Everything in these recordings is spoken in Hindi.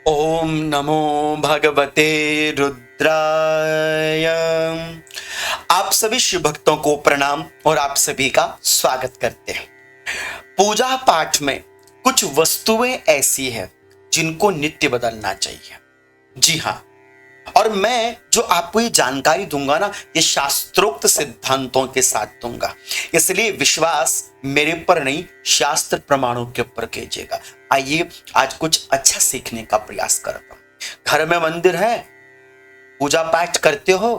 ओम नमो भगवते रुद्राय। आप सभी शिव भक्तों को प्रणाम और आप सभी का स्वागत करते हैं। पूजा पाठ में कुछ वस्तुएं ऐसी हैं जिनको नित्य बदलना चाहिए। जी हाँ, और मैं जो आपको ये जानकारी दूंगा ना, ये शास्त्रोक्त सिद्धांतों के साथ दूंगा, इसलिए विश्वास मेरे पर नहीं शास्त्र प्रमाणों के ऊपर कीजिएगा। आइए आज कुछ अच्छा सीखने का प्रयास करता हूं। घर में मंदिर है, पूजा पाठ करते हो,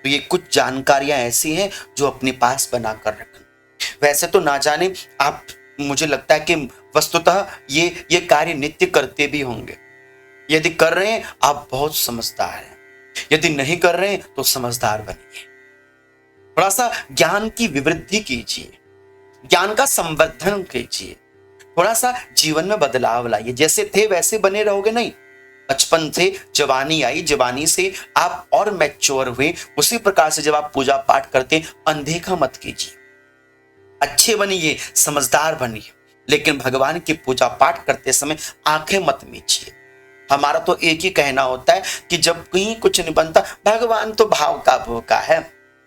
तो ये कुछ जानकारियां ऐसी हैं जो अपने पास बनाकर रखना। वैसे तो ना जाने आप, मुझे लगता है कि वस्तुतः ये कार्य नित्य करते भी होंगे। यदि कर रहे हैं आप बहुत समझदार हैं, यदि नहीं कर रहे हैं तो समझदार बनिए। थोड़ा सा ज्ञान की विवृद्धि कीजिए, ज्ञान का संवर्धन कीजिए, थोड़ा सा जीवन में बदलाव लाइए। जैसे थे वैसे बने रहोगे नहीं। बचपन से जवानी आई, जवानी से आप और मैच्योर हुए, उसी प्रकार से जब आप पूजा पाठ करते अनदेखा मत कीजिए। अच्छे बनिए, समझदार बनिए, लेकिन भगवान की पूजा पाठ करते समय आंखें मत मीचिए। हमारा तो एक ही कहना होता है कि जब कहीं कुछ नहीं बनता, भगवान तो भाव का भूखा है।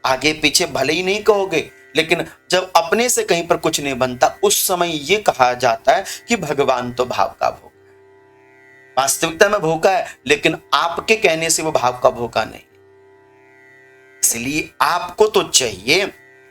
आगे पीछे भले ही नहीं कहोगे, लेकिन जब अपने से कहीं पर कुछ नहीं बनता, उस समय ये कहा जाता है कि भगवान तो भाव का भूखा है। वास्तविकता में भूखा है, लेकिन आपके कहने से वो भाव का भूखा नहीं। इसलिए आपको तो चाहिए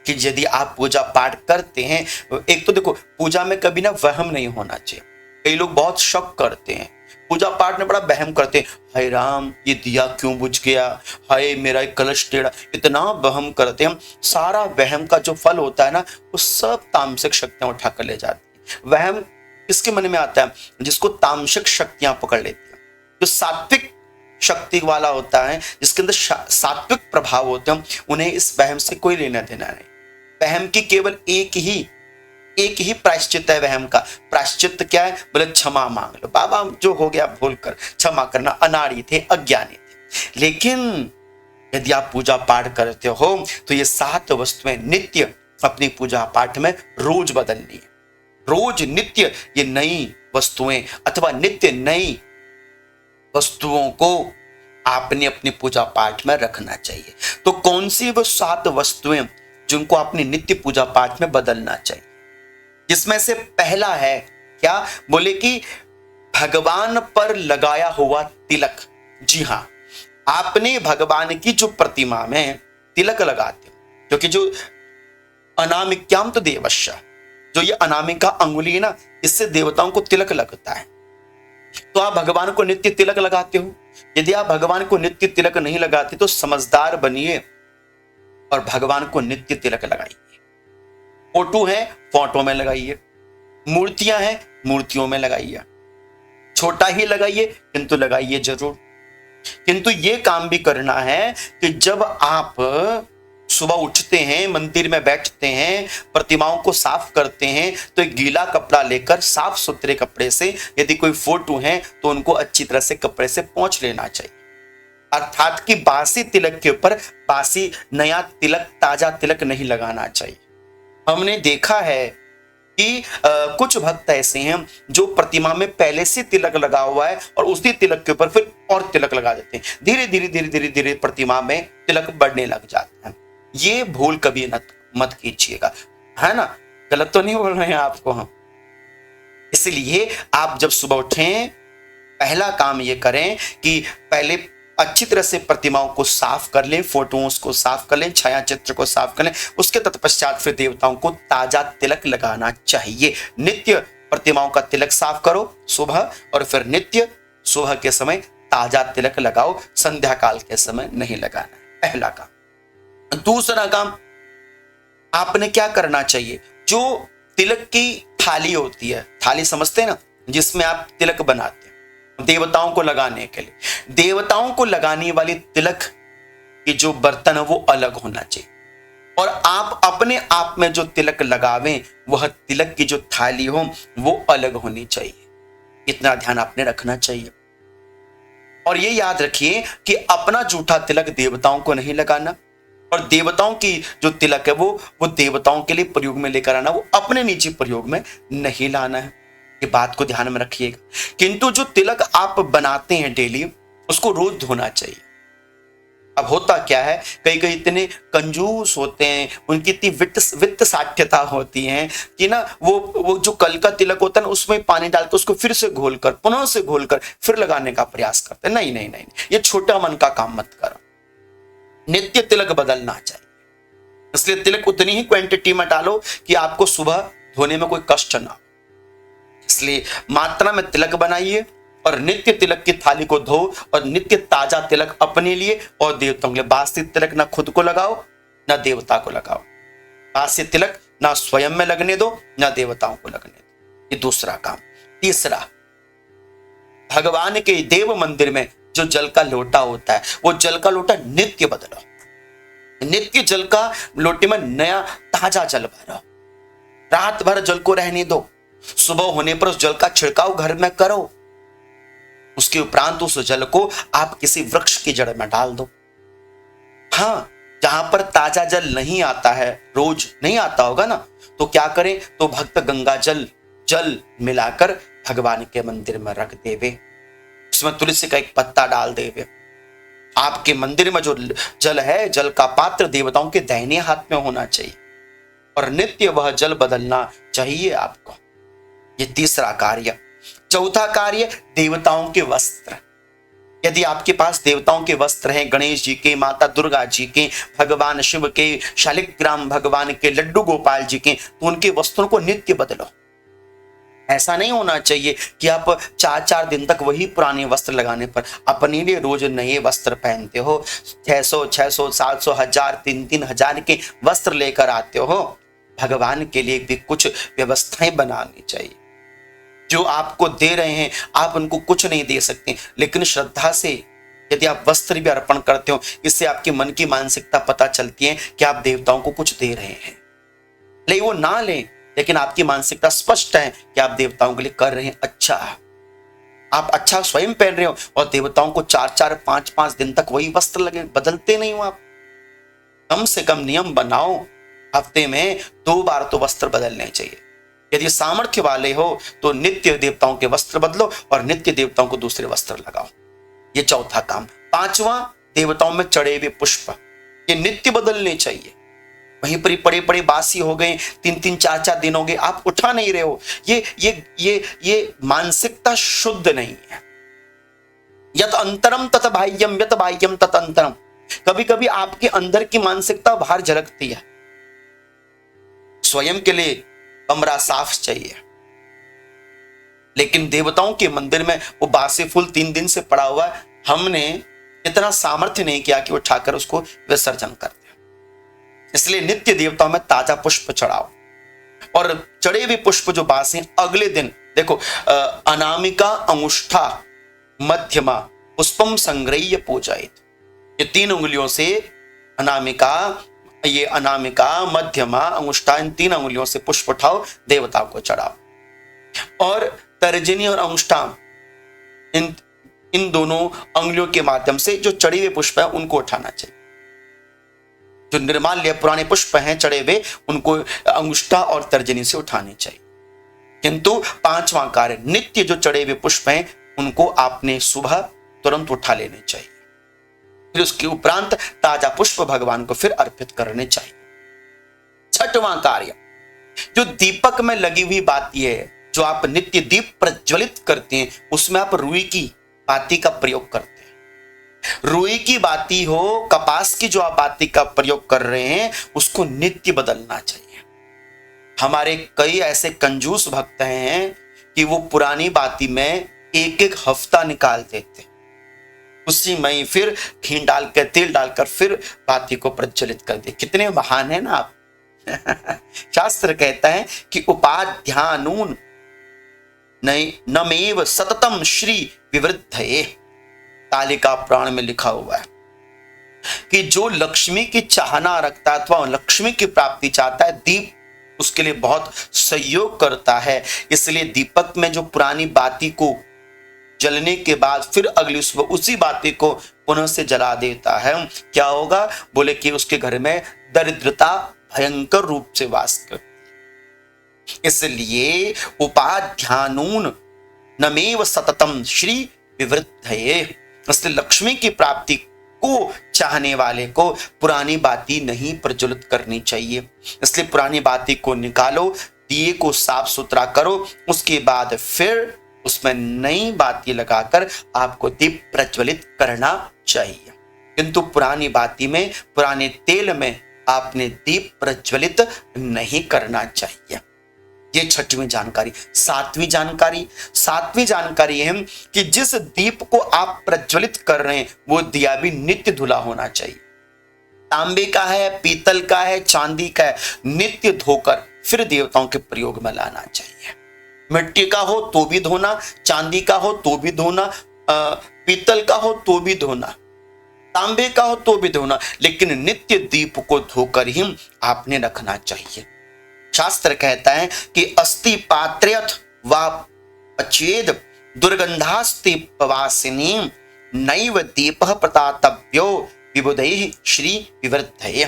कि यदि आप पूजा पाठ करते हैं, एक तो देखो, पूजा में कभी ना वहम नहीं होना चाहिए। कई लोग बहुत शक करते हैं, पूजा पाठ में बड़ा वहम करते हैं। हाय राम, ये दिया क्यों बुझ गया, हाय मेरा कलश टेढ़ा, इतना वहम करते हैं हम। सारा वहम का जो फल होता है ना, वो सब तामसिक शक्तियां उठा कर ले जाती है। वहम किसके मन में आता है? जिसको तामसिक शक्तियां पकड़ लेती हैं। जो सात्विक शक्ति वाला होता है, जिसके अंदर सात्विक प्रभाव होते हैं, उन्हें इस वहम से कोई लेना देना नहीं। वहम की केवल एक ही प्रायश्चित है वहम का। प्रायश्चित क्या है? बोले क्षमा मांग लो, बाबा जो हो गया भूल कर क्षमा करना, अनाड़ी थे, अज्ञानी थे। लेकिन यदि आप पूजा पाठ करते हो तो ये 7 वस्तुएं नित्य अपनी पूजा पाठ में रोज बदलनी है। रोज नित्य ये नई वस्तुएं अथवा नित्य नई वस्तुओं को आपने अपनी पूजा पाठ में रखना चाहिए। तो कौन सी वो 7 वस्तुएं जिनको आपने नित्य पूजा पाठ में बदलना चाहिए? जिसमें से पहला है क्या? बोले कि भगवान पर लगाया हुआ तिलक। जी हाँ, आपने भगवान की जो प्रतिमा में तिलक लगाते हो, क्योंकि जो अनामिक्याम तो देवस्य, जो ये अनामिका अंगुली है ना, इससे देवताओं को तिलक लगता है। तो आप भगवान को नित्य तिलक लगाते हो। यदि आप भगवान को नित्य तिलक नहीं लगाते तो समझदार बनिए और भगवान को नित्य तिलक लगाइए। फोटो है, फोटो में लगाइए। मूर्तियां हैं, मूर्तियों में लगाइए। छोटा ही लगाइए, किंतु लगाइए जरूर। किंतु ये काम भी करना है कि जब आप सुबह उठते हैं, मंदिर में बैठते हैं, प्रतिमाओं को साफ करते हैं, तो एक गीला कपड़ा लेकर साफ सुथरे कपड़े से, यदि कोई फोटो है तो उनको अच्छी तरह से कपड़े से पोंछ लेना चाहिए। अर्थात कि बासी तिलक के ऊपर बासी नया तिलक, ताजा तिलक नहीं लगाना चाहिए। हमने देखा है कि कुछ भक्त ऐसे हैं जो प्रतिमा में पहले से तिलक लगा हुआ है और उसी तिलक के ऊपर फिर और तिलक लगा देते हैं। धीरे धीरे प्रतिमा में तिलक बढ़ने लग जाते हैं। ये भूल कभी मत कीजिएगा, है ना? गलत तो नहीं बोल रहे हैं आपको हम। इसलिए आप जब सुबह उठें, पहला काम ये करें कि पहले अच्छी तरह से प्रतिमाओं को साफ कर लें, फोटोज को साफ कर लें, छाया चित्र को साफ कर लें। उसके तत्पश्चात फिर देवताओं को ताजा तिलक लगाना चाहिए। नित्य प्रतिमाओं का तिलक साफ करो सुबह, और फिर नित्य सुबह के समय ताजा तिलक लगाओ, संध्या काल के समय नहीं लगाना। पहला काम। दूसरा काम आपने क्या करना चाहिए? जो तिलक की थाली होती है, थाली समझते हैं ना, जिसमें आप तिलक बनाते हैं देवताओं को लगाने के लिए, देवताओं को लगाने वाली तिलक की जो बर्तन है वो अलग होना चाहिए, और आप अपने आप में जो तिलक लगावें वह तिलक की जो थाली हो वो अलग होनी चाहिए। इतना ध्यान आपने रखना चाहिए। और ये याद रखिए कि अपना जूठा तिलक देवताओं को नहीं लगाना, और देवताओं की जो तिलक है वो देवताओं के लिए प्रयोग में लेकर आना, वो अपने निजी प्रयोग में नहीं लाना है। ये बात को ध्यान में रखिएगा। किंतु जो तिलक आप बना बनाते हैं डेली, उसको रोज धोना चाहिए। अब होता क्या है, कई कई इतने कंजूस होते हैं, उनकी इतनी वित्त साठ्यता होती है कि ना वो जो कल का तिलक होता है ना, उसमें पानी डाल के उसको फिर से घोलकर, पुनः से घोलकर फिर लगाने का प्रयास करते हैं। नहीं नहीं नहीं, ये छोटा मन का काम मत करो, नित्य तिलक बदलना चाहिए। इसलिए तिलक उतनी ही क्वांटिटी में डालो कि आपको सुबह धोने में कोई कष्ट ना हो। इसलिए मात्रा में तिलक बनाइए और नित्य तिलक की थाली को धो और नित्य ताजा तिलक अपने लिए और देवताओं के लिए। बासी तिलक ना खुद को लगाओ ना देवता को लगाओ। बासी तिलक ना स्वयं में लगने दो ना देवताओं को लगने दो। ये दूसरा काम। तीसरा, भगवान के देव मंदिर में जो जल का लोटा होता है, वो जल का लोटा नित्य बदलो। नित्य जल का लोटे में नया ताजा जल भरो। रात भर जल को रहने दो, सुबह होने पर उस जल का छिड़काव घर में करो। उसके उपरांत उस जल को आप किसी वृक्ष की जड़ में डाल दो। हाँ, जहां पर ताजा जल नहीं आता है, रोज नहीं आता होगा ना, तो क्या करें, तो भक्त गंगा जल मिलाकर भगवान के मंदिर में रख देवे, उसमें तुलसी का एक पत्ता डाल देवे। आपके मंदिर में जो जल है, जल का पात्र देवताओं के दाहिने हाथ में होना चाहिए और नित्य वह जल बदलना चाहिए आपको। ये तीसरा कार्य। चौथा कार्य, देवताओं के वस्त्र। यदि आपके पास देवताओं के वस्त्र हैं, गणेश जी के, माता दुर्गा जी के, भगवान शिव के, शालिग्राम भगवान के, लड्डू गोपाल जी के, तो उनके वस्त्रों को नित्य बदलो। ऐसा नहीं होना चाहिए कि आप 4-4 दिन तक वही पुराने वस्त्र लगाने पर अपने लिए रोज नए वस्त्र पहनते हो। 600, 700, 1000, 3-3 हजार के वस्त्र लेकर आते हो। भगवान के लिए भी कुछ व्यवस्थाएं बनानी चाहिए। जो आपको दे रहे हैं, आप उनको कुछ नहीं दे सकते, लेकिन श्रद्धा से यदि आप वस्त्र भी अर्पण करते हो, इससे आपके मन की मानसिकता पता चलती है कि आप देवताओं को कुछ दे रहे हैं। ले वो ना लें, लेकिन आपकी मानसिकता स्पष्ट है कि आप देवताओं के लिए कर रहे हैं अच्छा। आप अच्छा स्वयं पहन रहे हो और देवताओं को 4-4, 5-5 दिन तक वही वस्त्र लगे, बदलते नहीं हो आप। कम से कम नियम बनाओ, हफ्ते में 2 बार तो वस्त्र बदलने चाहिए। यदि सामर्थ्य वाले हो तो नित्य देवताओं के वस्त्र बदलो और नित्य देवताओं को दूसरे वस्त्र लगाओ। ये चौथा काम। पांचवा, देवताओं में चढ़े हुए पुष्प, ये नित्य बदलने चाहिए। वहीं पर ही पड़े पड़े बासी हो गए, 3-3, 4-4 दिन हो गए, आप उठा नहीं रहे हो। ये मानसिकता शुद्ध नहीं है। यत अंतरम तत बाह्यम, यत बाह्यम तत अंतरम। कभी कभी आपके अंदर की मानसिकता बाहर झलकती है। स्वयं के लिए कमरा साफ चाहिए, लेकिन देवताओं के मंदिर में वो बासी फूल 3 दिन से पड़ा हुआ है, हमने इतना सामर्थ्य नहीं किया कि उठाकर उसको विसर्जन कर दे। इसलिए नित्य देवताओं में ताजा पुष्प चढ़ाओ और चढ़े हुए पुष्प जो बासी, अगले दिन देखो, अनामिका, अंगुष्ठा, मध्यमा पुष्पम संग्रह्य पूजयेत। ये 3 उंगलियों से अनामिका, ये अनामिका, मध्यमा, अंगुष्ठा, इन 3 उंगलियों से पुष्प उठाओ, देवताओं को चढ़ाओ। और तर्जनी और अंगुष्ठा, इन दोनों अंगुलियों के माध्यम से जो चढ़े हुए पुष्प है उनको उठाना चाहिए। जो निर्माल्य पुराने पुष्प हैं चढ़े हुए, उनको अंगुष्ठा और तर्जनी से उठाने चाहिए। किंतु 5वां कार्य, नित्य जो चढ़े हुए पुष्प हैं उनको आपने सुबह तुरंत उठा लेने चाहिए। फिर उसके उपरांत ताजा पुष्प भगवान को फिर अर्पित करने चाहिए। 6वां कार्य, जो दीपक में लगी हुई बाती है, जो आप नित्य दीप प्रज्वलित करते हैं, उसमें आप रुई की बाती का प्रयोग करते हैं। रुई की बाती हो, कपास की जो आप बाती का प्रयोग कर रहे हैं, उसको नित्य बदलना चाहिए। हमारे कई ऐसे कंजूस भक्त हैं कि वो पुरानी बाती में 1-1 हफ्ता निकाल देते, उसी में फिर घी डालकर, तेल डालकर फिर बाती को प्रज्वलित कर दे। कितने महान है ना आप। शास्त्र कहता है कि उपाध्यानून नमेव सततम श्री विवृद्धये। कालिका पुराण में लिखा हुआ है कि जो लक्ष्मी की चाहना रखता है अथवा लक्ष्मी की प्राप्ति चाहता है, दीप उसके लिए बहुत सहयोग करता है। इसलिए दीपक में जो पुरानी बाती को जलने के बाद फिर अगली सुबह उसी बाती को पुनः से जला देता है, क्या होगा, बोले कि उसके घर में दरिद्रता भयंकर रूप से वास करती। इसलिए उपाध्यानून नमेव सततम श्री विवृद्धये। इसलिए लक्ष्मी की प्राप्ति को चाहने वाले को पुरानी बाती नहीं प्रज्वलित करनी चाहिए। इसलिए पुरानी बाती को निकालो, दिए को साफ सुथरा करो, उसके बाद फिर उसमें नई बाती लगाकर आपको दीप प्रज्वलित करना चाहिए। किंतु पुरानी बाती में, पुराने तेल में आपने दीप प्रज्वलित नहीं करना चाहिए। ये छठवीं जानकारी। सातवीं जानकारी है कि जिस दीप को आप प्रज्वलित कर रहे हैं वो दिया भी नित्य धुला होना चाहिए। तांबे का है, पीतल का है, चांदी का है, नित्य धोकर फिर देवताओं के प्रयोग में लाना चाहिए। मिट्टी का हो तो भी धोना, चांदी का हो तो भी धोना, पीतल का हो तो भी धोना, तांबे का हो तो भी धोना, लेकिन नित्य दीप को धोकर ही आपने रखना चाहिए। शास्त्र कहता है कि अस्ति पात्र्यथ व अचेद दुर्गंधास्ति पवासिनी नैव दीपः प्रतातव्यो विबुधैः श्री विवृद्धये।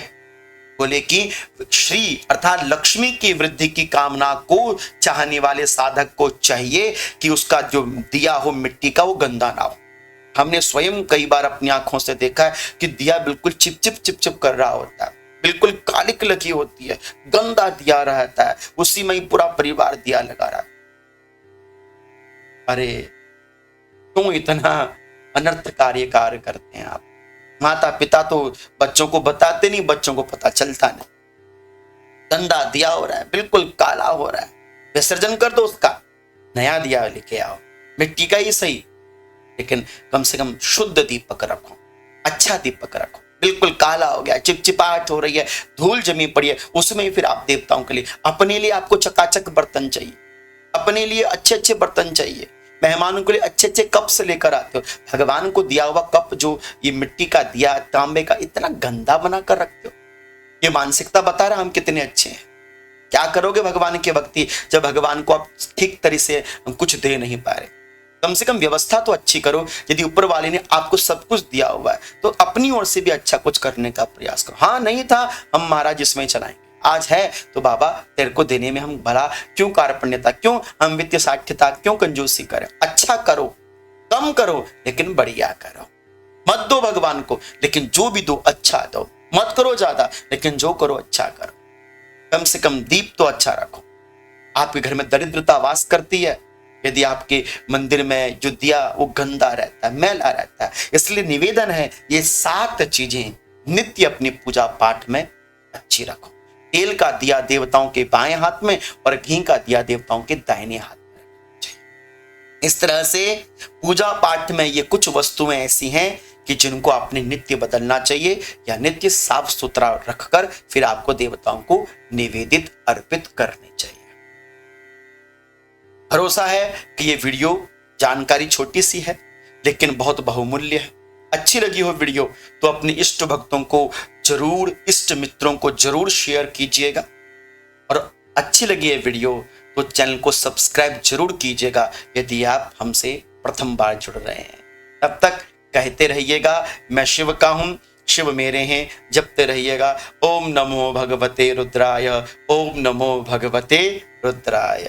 बोले कि श्री अर्थात लक्ष्मी की वृद्धि की कामना को चाहने वाले साधक को चाहिए कि उसका जो दिया हो मिट्टी का वो गंदा ना हो। हमने स्वयं कई बार अपनी आंखों से देखा है कि दिया बिल्कुल चिपचिप कर रहा होता है, बिल्कुल कालिक लगी होती है, गंदा दिया रहता है, उसी में ही पूरा परिवार दिया लगा रहा है। अरे क्यों इतना अनर्थकारी कार्य करते हैं आप? माता पिता तो बच्चों को बताते नहीं, बच्चों को पता चलता नहीं। गंदा दिया हो रहा है, बिल्कुल काला हो रहा है, विसर्जन कर दो उसका, नया दिया लेके आओ, मिट्टी का ही सही, लेकिन कम से कम शुद्ध दीपक रखो, अच्छा दीपक रखो। बिल्कुल काला हो गया, चिपचिपाहट हो रही है, धूल जमी पड़ी है, उसमें फिर आप देवताओं के लिए, अपने लिए आपको चकाचक बर्तन चाहिए, अपने लिए अच्छे अच्छे बर्तन चाहिए, मेहमानों के लिए अच्छे अच्छे कप से लेकर आते हो। भगवान को दिया हुआ कप जो ये मिट्टी का दिया, तांबे का, इतना गंदा बना कर रखते हो। ये मानसिकता बता रहा हम कितने अच्छे हैं। क्या करोगे भगवान की भक्ति जब भगवान को आप ठीक तरह से कुछ दे नहीं पा रहे? कम से कम व्यवस्था तो अच्छी करो। यदि ऊपर वाले ने आपको सब कुछ दिया हुआ है तो अपनी ओर से भी अच्छा कुछ करने का प्रयास करो। हाँ, नहीं था, हम महाराज इसमें चलाएंगे, आज है तो बाबा तेरे को देने में हम भला क्यों कार्पण्यता, क्यों हम वित्तीय साठ्यता, क्यों कंजूसी करें? अच्छा करो, कम करो लेकिन बढ़िया करो। मत दो भगवान को, लेकिन जो भी दो अच्छा दो। मत करो ज्यादा, लेकिन जो करो अच्छा करो। कम से कम दीप तो अच्छा रखो। आपके घर में दरिद्रता वास करती है यदि आपके मंदिर में जो दिया वो गंदा रहता है, मैला रहता है। इसलिए निवेदन है ये 7 चीजें नित्य अपनी पूजा पाठ में अच्छी रखो। तेल का दिया देवताओं के बाएं हाथ में और घी का दिया देवताओं के दाहिने हाथ में रखना चाहिए। इस तरह से पूजा पाठ में ये कुछ वस्तुएं ऐसी हैं कि जिनको आपने नित्य बदलना चाहिए या नित्य साफ सुथरा रखकर फिर आपको देवताओं को निवेदित अर्पित करनी चाहिए। भरोसा है कि ये वीडियो जानकारी छोटी सी है लेकिन बहुत बहुमूल्य है। अच्छी लगी हो वीडियो तो अपने इष्ट भक्तों को जरूर, इष्ट मित्रों को जरूर शेयर कीजिएगा। और अच्छी लगी है वीडियो तो चैनल को सब्सक्राइब जरूर कीजिएगा यदि आप हमसे प्रथम बार जुड़ रहे हैं। तब तक कहते रहिएगा मैं शिव का हूं, शिव मेरे हैं, जपते रहिएगा ओम नमो भगवते रुद्राय, ओम नमो भगवते रुद्राय।